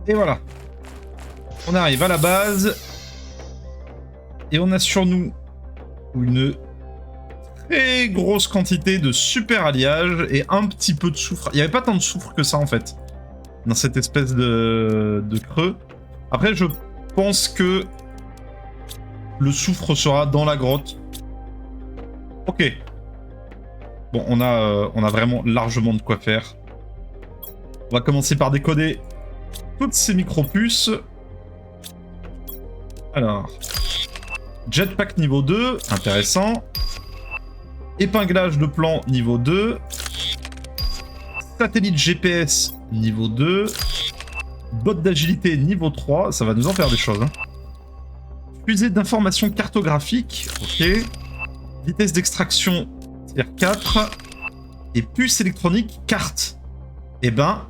Et voilà. On arrive à la base. Et on a sur nous une très grosse quantité de super alliage et un petit peu de soufre. Il n'y avait pas tant de soufre que ça en fait. Dans cette espèce de creux. Après, je pense que le soufre sera dans la grotte. Ok. Bon, on a vraiment largement de quoi faire. On va commencer par décoder toutes ces micro-puces. Alors, jetpack niveau 2, intéressant. Épinglage de plan niveau 2. Satellite GPS niveau 2. Bot d'agilité niveau 3, ça va nous en faire des choses. Hein. Fusée d'information cartographique, ok. Vitesse d'extraction tier 4. Et puce électronique carte. Eh ben...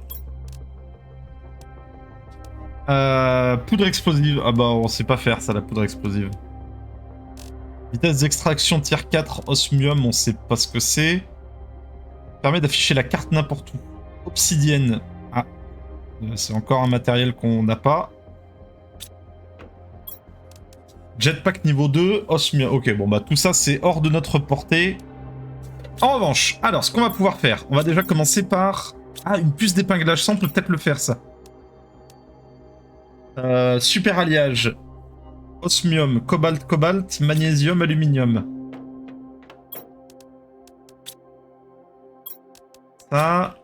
poudre explosive. Ah bah on sait pas faire ça, la poudre explosive. Vitesse d'extraction tier 4, osmium, on sait pas ce que c'est. Permet d'afficher la carte n'importe où. Obsidienne. Ah. C'est encore un matériel qu'on n'a pas. Jetpack niveau 2, osmium. Ok, bon bah tout ça c'est hors de notre portée. En revanche, alors ce qu'on va pouvoir faire, on va déjà commencer par... Ah, une puce d'épinglage, ça on peut peut-être le faire ça. Super alliage. Osmium, cobalt, cobalt, magnésium, aluminium. Ça...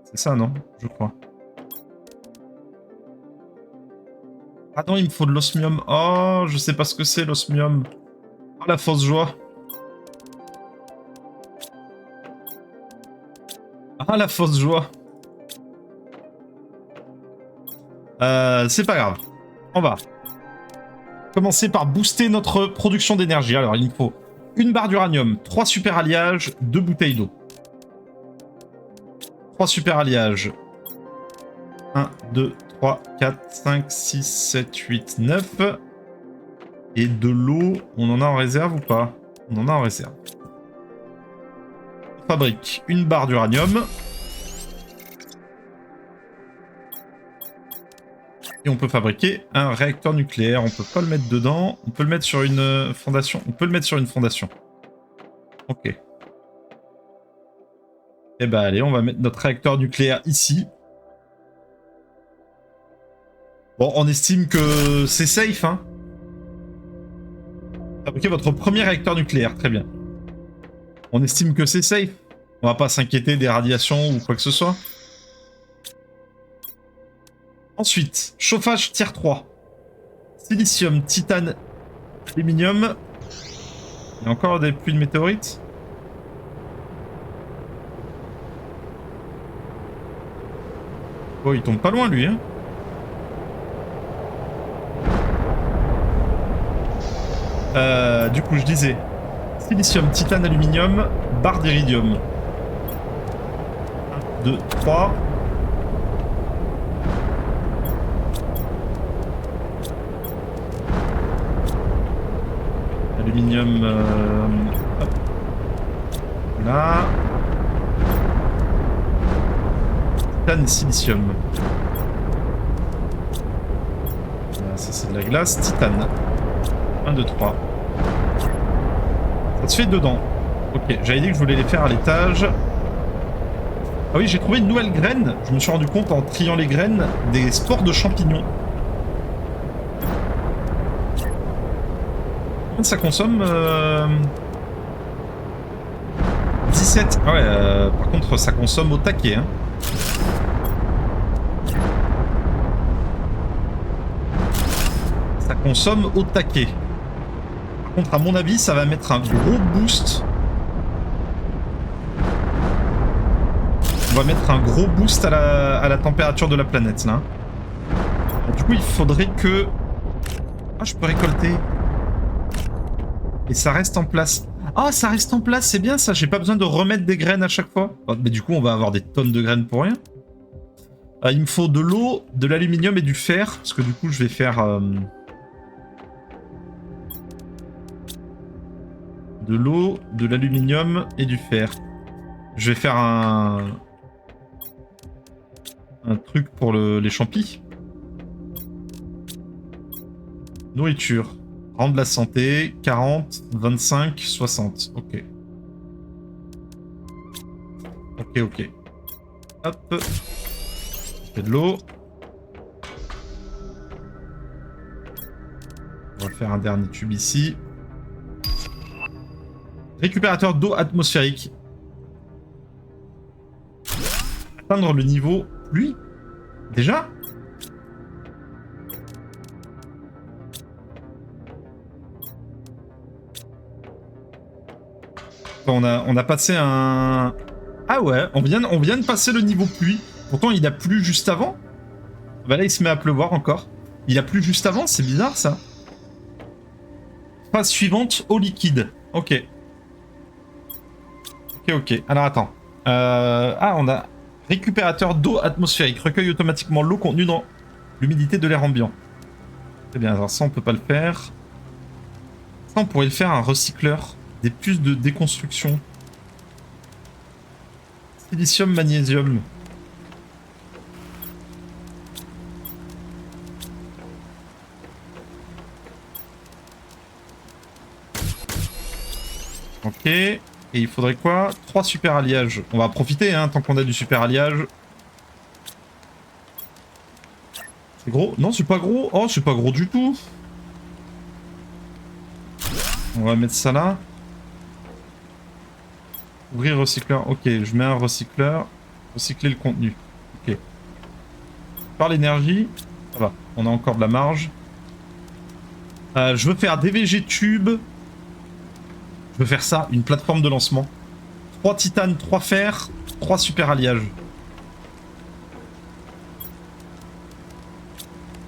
C'est ça, non? Je crois. Ah non, il me faut de l'osmium. Oh, je sais pas ce que c'est l'osmium. Oh, la fausse joie. Ah, la fausse joie. C'est pas grave. On va commencer par booster notre production d'énergie. Alors, il nous faut une barre d'uranium, 3 super alliages, 2 bouteilles d'eau. 3 super alliages. 1, 2, 3, 4, 5, 6, 7, 8, 9. Et de l'eau, on en a en réserve ou pas? On en a en réserve. On fabrique une barre d'uranium. Et on peut fabriquer un réacteur nucléaire. On peut pas le mettre dedans. On peut le mettre sur une fondation. On peut le mettre sur une fondation. Ok. Eh ben allez, on va mettre notre réacteur nucléaire ici. Bon, on estime que c'est safe, hein. Fabriquez votre premier réacteur nucléaire, très bien. On estime que c'est safe. On va pas s'inquiéter des radiations ou quoi que ce soit. Ensuite, chauffage tier 3. Silicium, titane, aluminium. Il y a encore des pluies de météorites. Oh, il tombe pas loin, lui, hein. Du coup, je disais... Silicium, titane, aluminium, barre d'iridium. 1, 2, 3... Aluminium... hop. Là... Titane et silicium. Ça c'est de la glace. Titane. 1, 2, 3. Ça se fait dedans. Ok, j'avais dit que je voulais les faire à l'étage. Ah oui, j'ai trouvé une nouvelle graine. Je me suis rendu compte en triant les graines des spores de champignons. Combien ça consomme 17. Ah ouais, par contre, ça consomme au taquet. Hein. Ça consomme au taquet. Par contre, à mon avis, ça va mettre un gros boost. On va mettre un gros boost à la température de la planète, là. Du coup, il faudrait que... Ah, je peux récolter. Et ça reste en place. Ah, ça reste en place, c'est bien ça. J'ai pas besoin de remettre des graines à chaque fois. Oh, mais du coup, on va avoir des tonnes de graines pour rien. Il me faut de l'eau, de l'aluminium et du fer. Parce que du coup, je vais faire... de l'eau, de l'aluminium et du fer. Je vais faire un truc pour les champis. Nourriture. Rendre la santé. 40, 25, 60. Ok. Ok, ok. Hop. Je fais de l'eau. On va faire un dernier tube ici. Récupérateur d'eau atmosphérique. Atteindre le niveau pluie. Déjà ? On a passé un... Ah ouais, on vient de passer le niveau pluie. Pourtant, il a plu juste avant. Bah là, il se met à pleuvoir encore. Il a plu juste avant, c'est bizarre ça. Phase suivante, eau liquide. Ok. Ok, ok. Alors attends. Ah, on a récupérateur d'eau atmosphérique. Recueille automatiquement l'eau contenue dans l'humidité de l'air ambiant. Très bien, alors ça, on peut pas le faire. Ça, on pourrait le faire un recycleur. Des puces de déconstruction. Silicium, magnésium. Ok. Et il faudrait quoi? 3 super alliages. On va profiter, hein, tant qu'on a du super alliage. C'est gros? Non, c'est pas gros. Oh, c'est pas gros du tout. On va mettre ça là. Ouvrir recycleur. Ok, je mets un recycleur. Recycler le contenu. Ok. Par l'énergie. Ça va. On a encore de la marge. Je veux faire des VG tubes. Je veux faire ça, une plateforme de lancement. 3 titanes, 3 fer, 3 super alliages.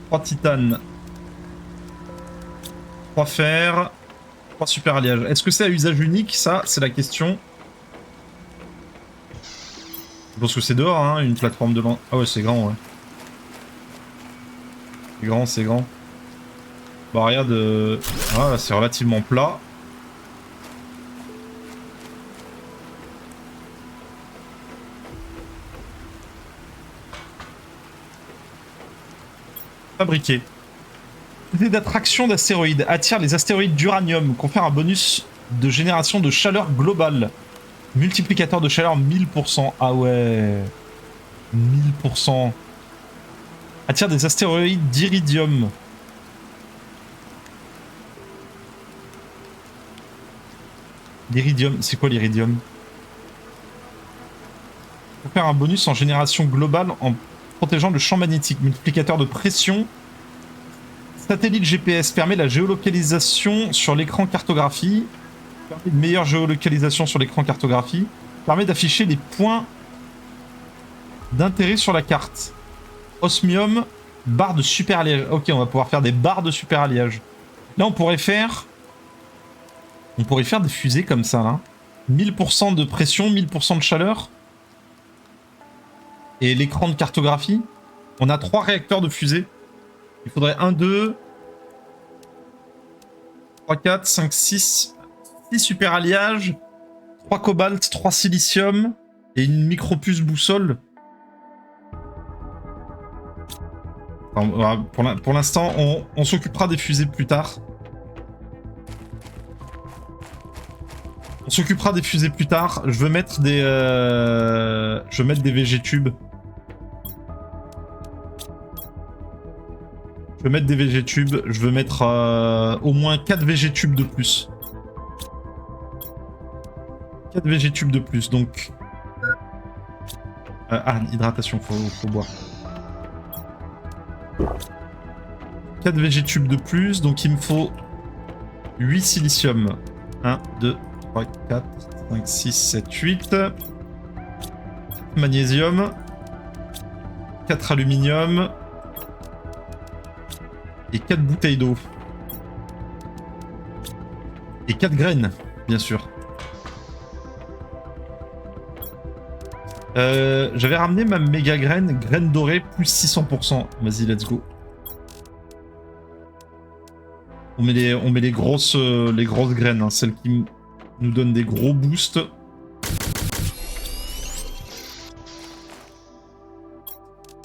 3 titanes. 3 fer. 3 super alliages. Est-ce que c'est à usage unique? Ça, c'est la question. Je pense que c'est dehors, hein, une plateforme de lancement. Ah ouais, c'est grand, ouais. C'est grand, c'est grand. Bah regarde, voilà, c'est relativement plat. Fabriquer. Unité d'attraction d'astéroïdes. Attire les astéroïdes d'uranium. Confère un bonus de génération de chaleur globale. Multiplicateur de chaleur 1000%. Ah ouais. 1000%. Attire des astéroïdes d'iridium. L'iridium, c'est quoi l'iridium? Pour faire un bonus en génération globale en protégeant le champ magnétique. Multiplicateur de pression. Satellite GPS permet la géolocalisation sur l'écran cartographie. Permet une meilleure géolocalisation sur l'écran cartographie. Permet d'afficher les points d'intérêt sur la carte. Osmium, barre de super alliage. Ok, on va pouvoir faire des barres de super alliage. Là, on pourrait faire des fusées comme ça, là. 1000% de pression, 1000% de chaleur. Et l'écran de cartographie. On a 3 réacteurs de fusée. Il faudrait 1, 2, 3, 4, 5, 6. 6 super alliages. 3 cobalt, 3 silicium. Et une micro-puce boussole. Alors, pour l'instant, on s'occupera des fusées plus tard. On s'occupera des fusées plus tard. Je veux mettre des VG tubes. Je veux mettre des VG tubes. Je veux mettre au moins 4 VG tubes de plus. 4 VG tubes de plus, donc... hydratation, faut boire. 4 VG tubes de plus, donc il me faut 8 silicium. 1, 2, 3, 4, 5, 6, 7, 8. 4 magnésium. 4 aluminium. Et 4 bouteilles d'eau. Et 4 graines, bien sûr. J'avais ramené ma méga graine, graine dorée, plus 600%. Vas-y, let's go. On met les grosses graines, hein, celles qui nous donne des gros boosts.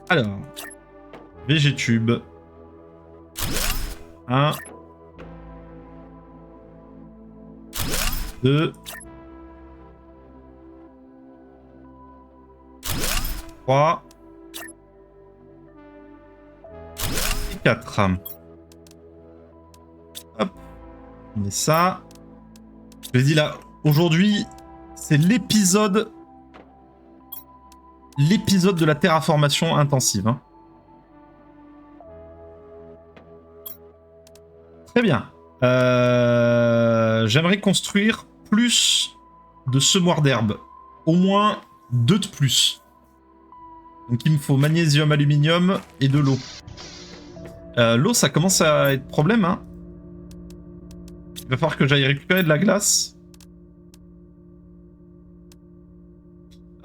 Alors, Végétube. 1. 2. 3. Et 4. Hop. On met ça. Je l'ai dit là, aujourd'hui, c'est l'épisode de la terraformation intensive. Hein. Très bien. J'aimerais construire plus de semoirs d'herbe. Au moins 2 de plus. Donc il me faut magnésium, aluminium et de l'eau. L'eau, ça commence à être problème. Hein. Il va falloir que j'aille récupérer de la glace.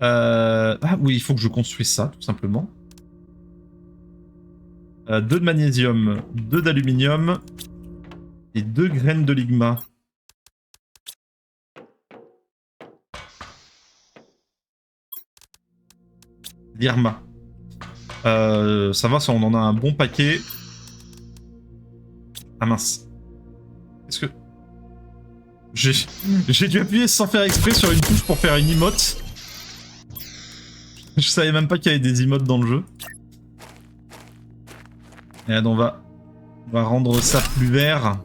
Ah oui, il faut que je construise ça, tout simplement. 2 de magnésium, 2 d'aluminium et 2 graines de ligma. L'Irma. Ça va, ça, on en a un bon paquet. Ah mince. Est-ce que... J'ai dû appuyer sans faire exprès sur une touche pour faire une emote. Je savais même pas qu'il y avait des emotes dans le jeu. Et là, on va rendre ça plus vert.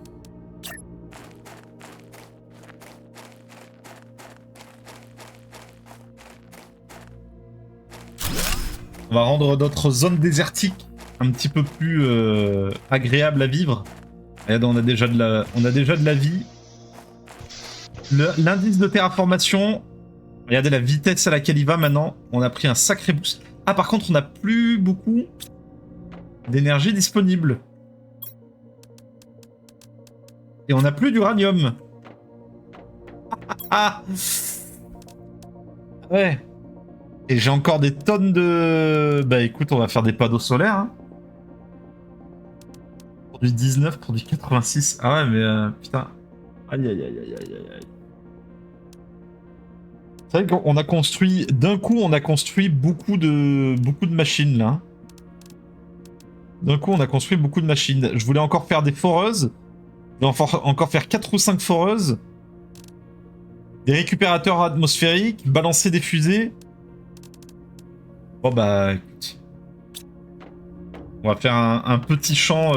On va rendre notre zone désertique un petit peu plus agréable à vivre. Regardez, on a déjà de la vie. L'indice de terraformation, regardez la vitesse à laquelle il va maintenant. On a pris un sacré boost. Ah, par contre, on n'a plus beaucoup d'énergie disponible. Et on n'a plus d'uranium. Ah, ouais. Et j'ai encore des tonnes de... Bah écoute, on va faire des panneaux solaires. Hein. Produit 19, produit 86. Ah ouais, mais putain. Aïe aïe aïe aïe aïe aïe. C'est vrai qu'on a construit... D'un coup, on a construit beaucoup de machines, là. D'un coup, on a construit beaucoup de machines. Je voulais encore faire des foreuses. Je voulais encore faire 4 ou 5 foreuses. Des récupérateurs atmosphériques. Balancer des fusées. Bon bah, écoute. On va faire un petit champ...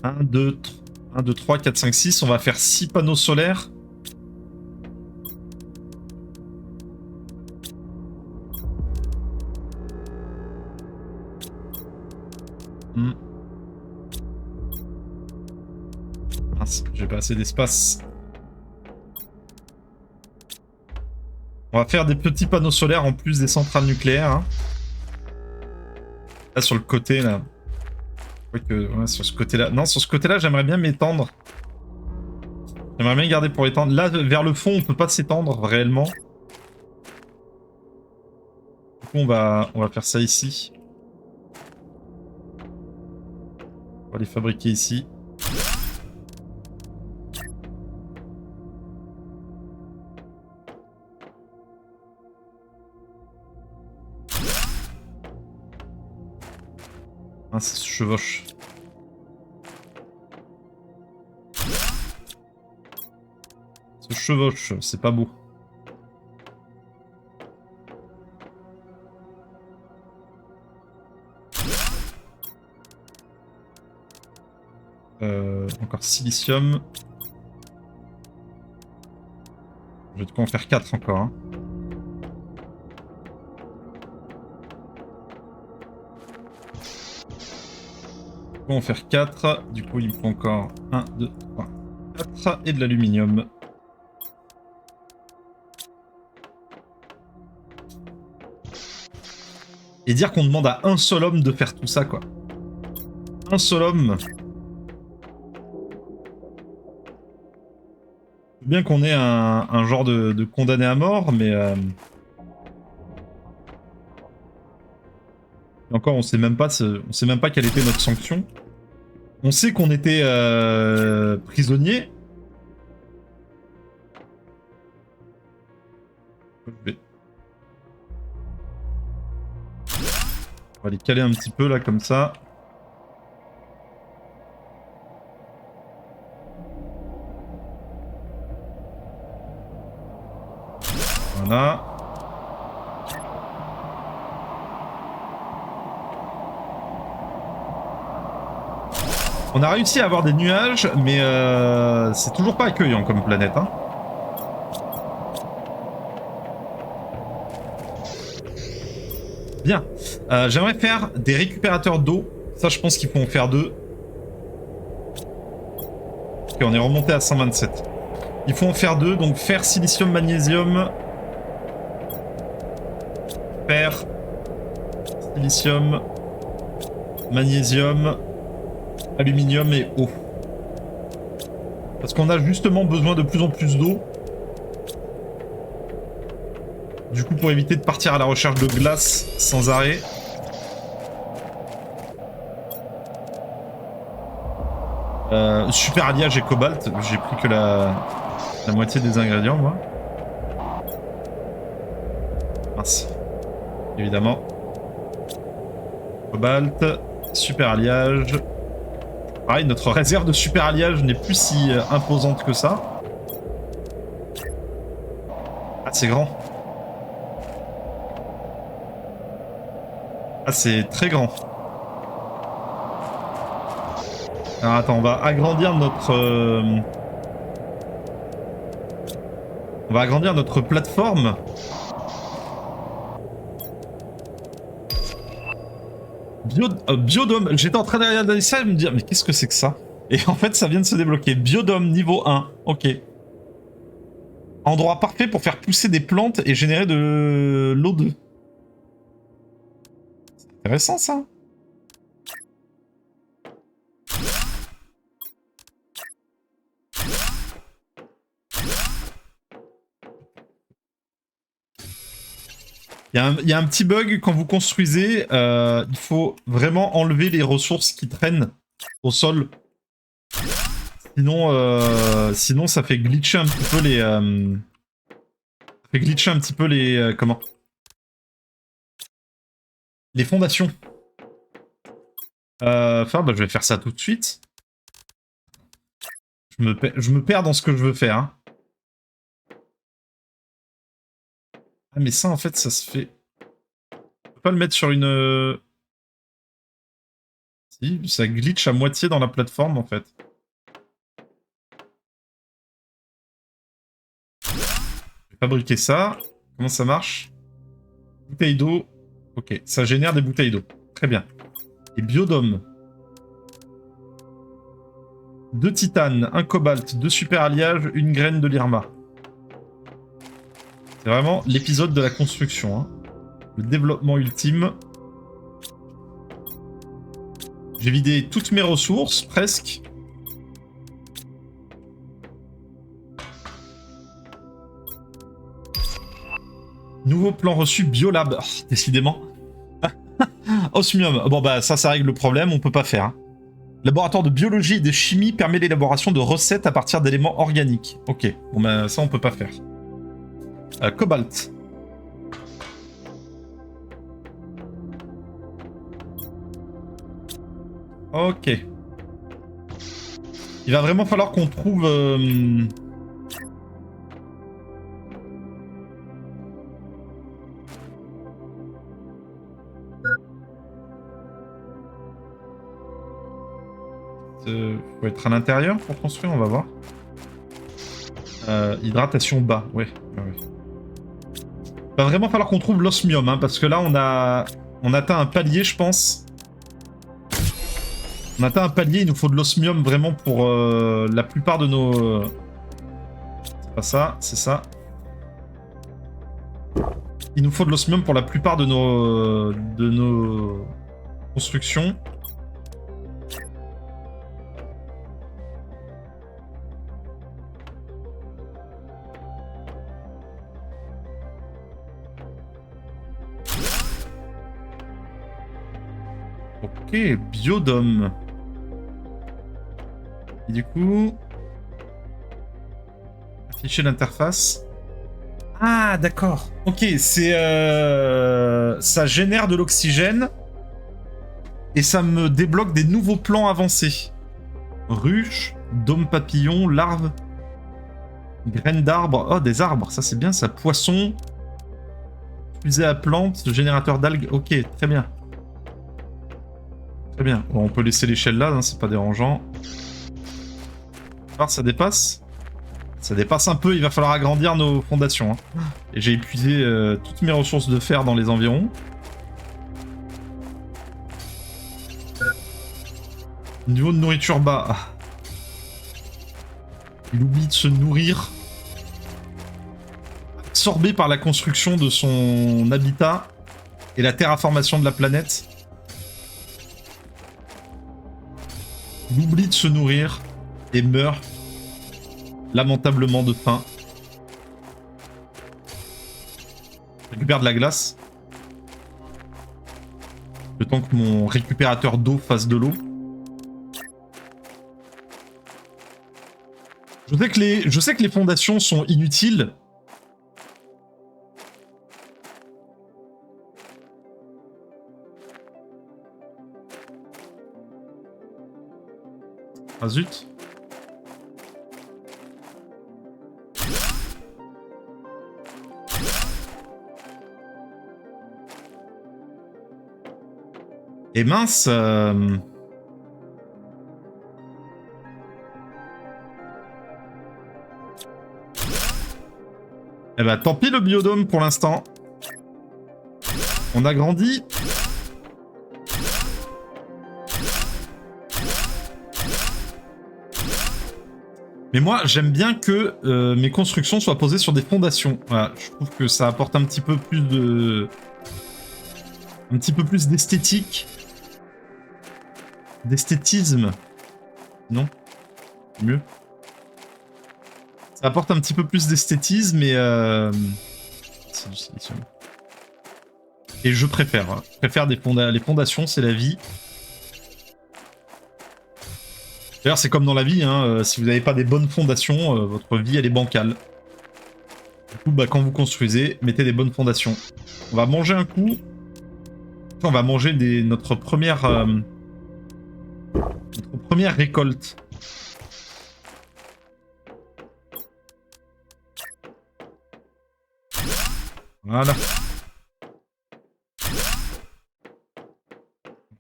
1, 2, 3, 4, 5, 6. On va faire 6 panneaux solaires. Mince, j'ai pas assez d'espace. On va faire des petits panneaux solaires en plus des centrales nucléaires. Hein. Là, sur le côté, là. Ouais, sur ce côté-là. Non, sur ce côté-là, j'aimerais bien m'étendre. J'aimerais bien garder pour étendre. Là, vers le fond, on peut pas s'étendre réellement. Du coup, on va faire ça ici. On va les fabriquer ici. Ah, ça se chevauche. Se chevauche, c'est pas beau. Encore silicium. Je vais de quoi en faire 4 encore. Hein. On va en faire 4. Du coup, il me faut encore 1, 2, 3, 4 et de l'aluminium. Et dire qu'on demande à un seul homme de faire tout ça, quoi. Un seul homme. Bien qu'on ait un genre de condamné à mort, mais... Et encore, on sait même pas quelle était notre sanction. On sait qu'on était prisonniers. On va les caler un petit peu là comme ça. Voilà. On a réussi à avoir des nuages, mais c'est toujours pas accueillant comme planète. Hein. Bien. J'aimerais faire des récupérateurs d'eau. Ça, je pense qu'il faut en faire 2. Ok, on est remonté à 127. Il faut en faire 2, donc fer, silicium, magnésium. Fer, silicium, magnésium, aluminium et eau. Parce qu'on a justement besoin de plus en plus d'eau. Du coup, pour éviter de partir à la recherche de glace sans arrêt. Super alliage et cobalt. J'ai pris que la moitié des ingrédients, moi. Mince. Évidemment. Cobalt. Super alliage. Pareil, notre réserve de super alliage n'est plus si imposante que ça. Ah, c'est grand. Ah, c'est très grand. Alors attends, on va agrandir notre... On va agrandir notre plateforme. Biodôme. J'étais en train de regarder ça et me dire, mais qu'est-ce que c'est que ça? Et en fait, ça vient de se débloquer. Biodôme niveau 1. Ok. Endroit parfait pour faire pousser des plantes et générer de l'O2. C'est intéressant, ça. Il y a un petit bug quand vous construisez. Il faut vraiment enlever les ressources qui traînent au sol. Sinon ça fait glitcher un petit peu les... Ça fait glitcher un petit peu les... comment? Les fondations. Enfin, bah, je vais faire ça tout de suite. Je me perds dans ce que je veux faire. Hein. Ah, mais ça, en fait, ça se fait... On peut pas le mettre sur une... Si, ça glitch à moitié dans la plateforme, en fait. Je vais fabriquer ça. Comment ça marche? Bouteille d'eau. Ok, ça génère des bouteilles d'eau. Très bien. Et biodôme. 2 titane, 1 cobalt, 2 super alliages, 1 graine de l'Irma. C'est vraiment l'épisode de la construction. Hein. Le développement ultime. J'ai vidé toutes mes ressources, presque. Nouveau plan reçu, Biolab. Oh, décidément. Osmium. Bon bah ça règle le problème, on peut pas faire. Hein. Laboratoire de biologie et de chimie permet l'élaboration de recettes à partir d'éléments organiques. Ok, bon bah ça on peut pas faire. Cobalt. Ok. Il va vraiment falloir qu'on trouve... faut être à l'intérieur pour construire, on va voir. Hydratation bas, ouais. Il va vraiment falloir qu'on trouve l'osmium, hein, parce que là on atteint un palier, je pense. On atteint un palier, il nous faut de l'osmium vraiment pour la plupart de nos... C'est pas ça, c'est ça. Il nous faut de l'osmium pour la plupart de nos constructions. Ok, biodôme. Et du coup... Afficher l'interface. Ah, d'accord. Ok, c'est... ça génère de l'oxygène. Et ça me débloque des nouveaux plans avancés. Ruche, dôme papillon, larve, graines d'arbres. Oh, des arbres, ça c'est bien ça. Poisson, fusée à plantes, générateur d'algues. Ok, très bien. Très bien. Bon, on peut laisser l'échelle là, hein, c'est pas dérangeant. Alors, ça dépasse? Ça dépasse un peu, il va falloir agrandir nos fondations. Hein. Et j'ai épuisé toutes mes ressources de fer dans les environs. Niveau de nourriture bas. Ah. Il oublie de se nourrir. Absorbé par la construction de son habitat et la terraformation de la planète. Il oublie de se nourrir et meurt lamentablement de faim. Je récupère de la glace. Le temps que mon récupérateur d'eau fasse de l'eau. Je sais que les fondations sont inutiles. Ah zut. Et mince... Eh ben, tant pis le biodôme pour l'instant. On a grandi. Mais moi, j'aime bien que mes constructions soient posées sur des fondations. Voilà, je trouve que ça apporte un petit peu plus de... Un petit peu plus d'esthétique. D'esthétisme. Non? Mieux. Ça apporte un petit peu plus d'esthétisme et... C'est du silicium. Et je préfère. Hein. Je préfère les fondations, c'est la vie. D'ailleurs, c'est comme dans la vie, hein, si vous n'avez pas des bonnes fondations, votre vie, elle est bancale. Du coup, bah, quand vous construisez, mettez des bonnes fondations. On va manger un coup. On va manger notre première récolte. Voilà.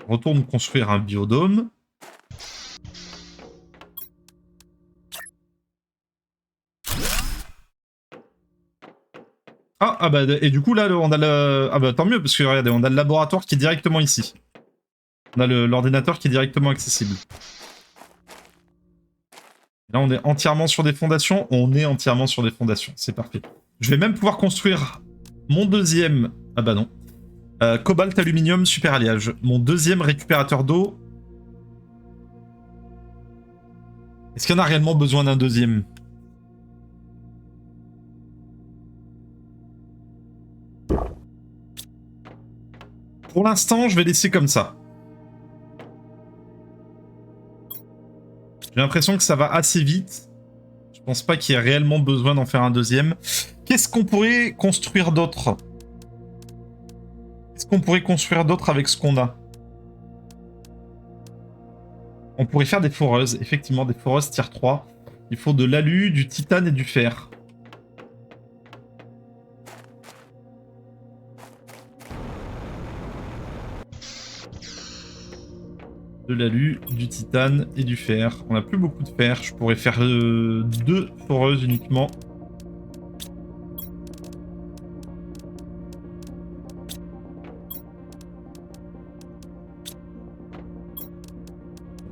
On retourne construire un biodôme. Ah bah et du coup là on a le... Ah bah tant mieux parce que regardez on a le laboratoire qui est directement ici. On a l'ordinateur qui est directement accessible. Là on est entièrement sur des fondations. On est entièrement sur des fondations. C'est parfait. Je vais même pouvoir construire mon deuxième... Ah bah non. Cobalt, aluminium, super alliage. Mon deuxième récupérateur d'eau. Est-ce qu'il y en a réellement besoin d'un deuxième ? Pour l'instant, je vais laisser comme ça. J'ai l'impression que ça va assez vite. Je pense pas qu'il y ait réellement besoin d'en faire un deuxième. Qu'est-ce qu'on pourrait construire d'autre ? Qu'est-ce qu'on pourrait construire d'autre avec ce qu'on a ? On pourrait faire des foreuses. Effectivement, des foreuses tier 3. Il faut de l'alu, du titane et du fer. De l'alu, du titane et du fer. On n'a plus beaucoup de fer. Je pourrais faire 2 foreuses uniquement.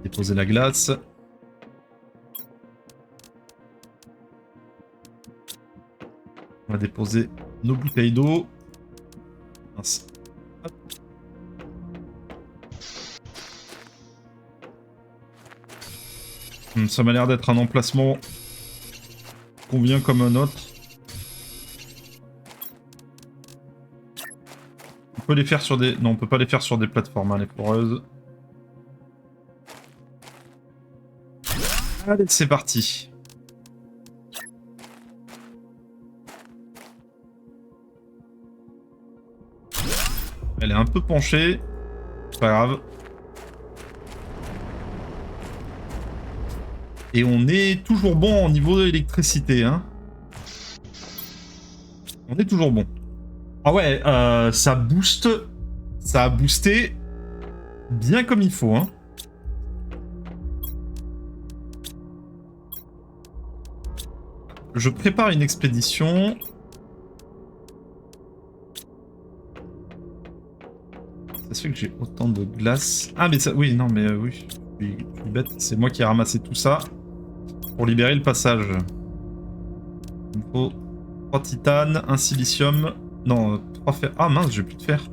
Déposer la glace. On va déposer nos bouteilles d'eau. Mince. Hop. Ça m'a l'air d'être un emplacement convient comme un autre. On peut les faire sur des... Non, on peut pas les faire sur des plateformes, hein, les foreuses. Allez, c'est parti. Elle est un peu penchée. C'est pas grave. Et on est toujours bon au niveau de l'électricité, hein. On est toujours bon. Ah ouais, ça booste. Ça a boosté bien comme il faut, hein. Je prépare une expédition. Ça se fait que j'ai autant de glace. Ah mais ça... Oui, non mais oui. Je suis bête. C'est moi qui ai ramassé tout ça. Pour libérer le passage. Il me faut 3 titanes, 1 silicium. Non, 3 fer. Ah mince, j'ai plus de fer.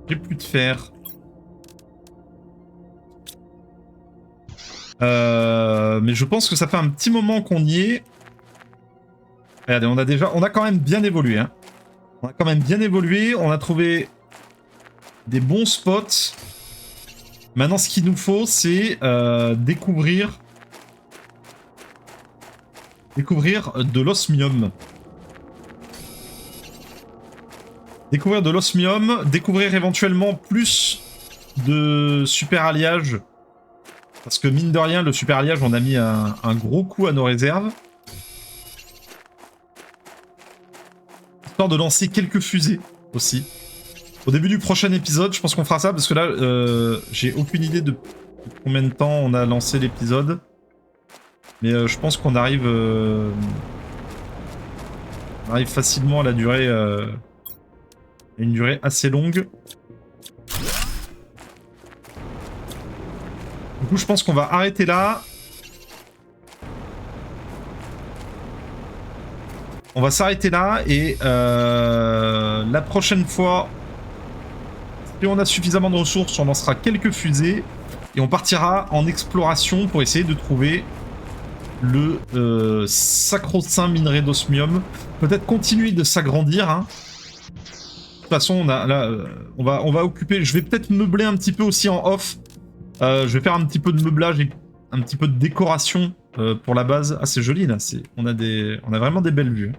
J'ai plus de fer. Mais je pense que ça fait un petit moment qu'on y est. Regardez, on a quand même bien évolué, hein. On a quand même bien évolué. On a trouvé des bons spots. Maintenant, ce qu'il nous faut, c'est découvrir de l'osmium. Découvrir de l'osmium, découvrir éventuellement plus de super alliage. Parce que mine de rien, le super alliage, on a mis un gros coup à nos réserves. Histoire de lancer quelques fusées aussi. Au début du prochain épisode, je pense qu'on fera ça, parce que là, j'ai aucune idée de combien de temps on a lancé l'épisode. Mais je pense qu'on arrive... on arrive facilement à la durée... à une durée assez longue. Du coup, je pense qu'on va arrêter là. On va s'arrêter là et la prochaine fois, si on a suffisamment de ressources, on lancera quelques fusées et on partira en exploration pour essayer de trouver le sacro-saint minerai d'osmium. Peut-être continuer de s'agrandir, hein. De toute façon, on a, là, on va occuper... Je vais peut-être meubler un petit peu aussi en off. Je vais faire un petit peu de meublage et un petit peu de décoration pour la base. Ah, c'est joli là. On a vraiment des belles vues.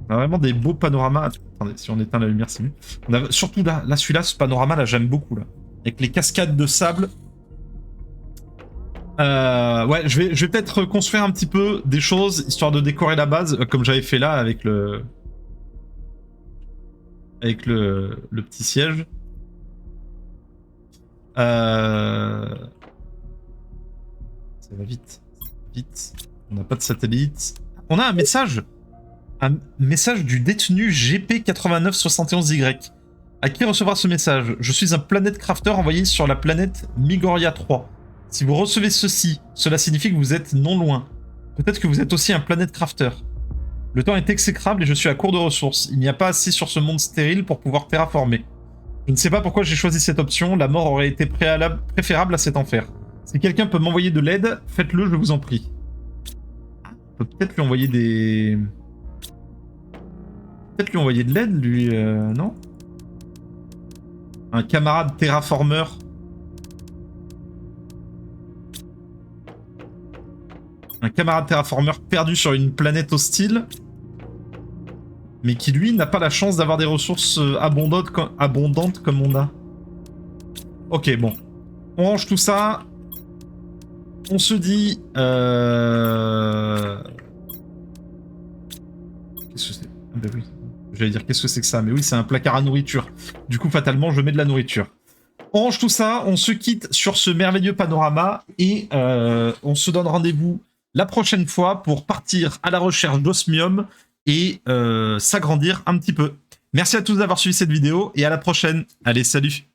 On a vraiment des beaux panoramas. Attendez, si on éteint la lumière, c'est mieux. Surtout là celui-là, ce panorama là, j'aime beaucoup là. Avec les cascades de sable. Ouais, je vais peut-être construire un petit peu des choses histoire de décorer la base, comme j'avais fait là avec le petit siège. Ça va vite. Vite. On n'a pas de satellite. On a un message. Un message du détenu GP8971Y. À qui recevra ce message? Je suis un planète crafter envoyé sur la planète Migoria 3. Si vous recevez ceci, cela signifie que vous êtes non loin. Peut-être que vous êtes aussi un planète crafter. Le temps est exécrable et je suis à court de ressources. Il n'y a pas assez sur ce monde stérile pour pouvoir terraformer. Je ne sais pas pourquoi j'ai choisi cette option, la mort aurait été préférable à cet enfer. Si quelqu'un peut m'envoyer de l'aide, faites-le, je vous en prie. On peut peut-être lui envoyer des... Peut-être lui envoyer de l'aide, lui, non? Un camarade terraformeur. Un camarade terraformeur perdu sur une planète hostile. Mais qui, lui, n'a pas la chance d'avoir des ressources abondantes comme on a. Ok, bon. On range tout ça. On se dit... Qu'est-ce que c'est? Ah bah oui. J'allais dire qu'est-ce que c'est que ça? Mais oui, c'est un placard à nourriture. Du coup, fatalement, je mets de la nourriture. On range tout ça, on se quitte sur ce merveilleux panorama. Et on se donne rendez-vous la prochaine fois pour partir à la recherche d'osmium et s'agrandir un petit peu. Merci à tous d'avoir suivi cette vidéo et à la prochaine. Allez, salut!